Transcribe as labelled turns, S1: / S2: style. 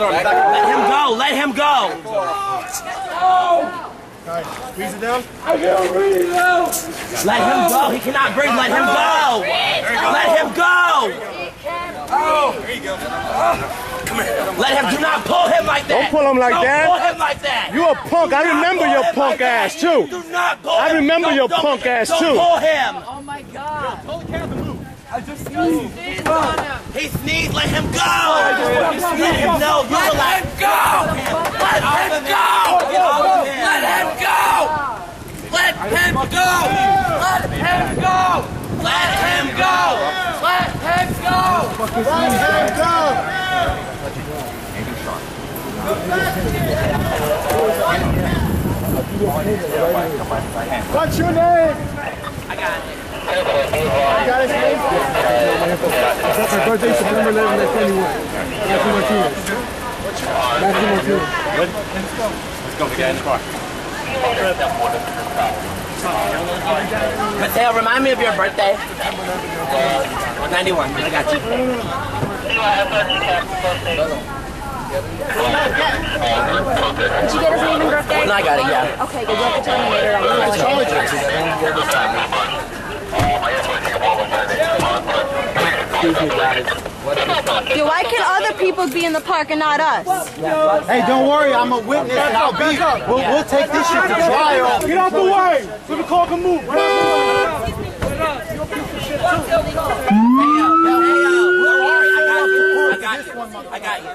S1: Let him go. Let him go.
S2: Alright, squeeze it down.
S1: I can't breathe now. Let him go. He cannot breathe. Let him go. Let him go.
S2: There you go.
S1: Come here. Let him. Do not pull him like that.
S3: Don't pull him like that.
S1: Don't pull him like that.
S3: You a punk. I remember your punk ass too.
S1: Do not pull him.
S3: I remember your punk ass too.
S1: Don't pull him.
S4: Oh my God.
S2: I just sneezed.
S1: He sneezed. Let him go. Let him know. Let him go. Let him go. Let him go. Let him go. Let him go. Let him go. Let him go.
S2: Let him go. What's your name?
S1: I got it.
S2: You got his name? That's my birthday, September 11th, 1991. Matthew Martinez. Matthew Martinez.
S5: Let's go. We get in the car.
S1: Mateo, remind me of your birthday. 91. I got you.
S4: Did you get his name and birthday?
S1: No, I got it, yeah.
S4: Okay, good. You'll have to tell me later. Yo, why can other people be in the park and not us?
S2: Hey, don't worry, I'm a witness and we'll take this shit to trial.
S3: Get out the way so the car can move.
S1: Hey, yo, don't worry. I got you. I got you.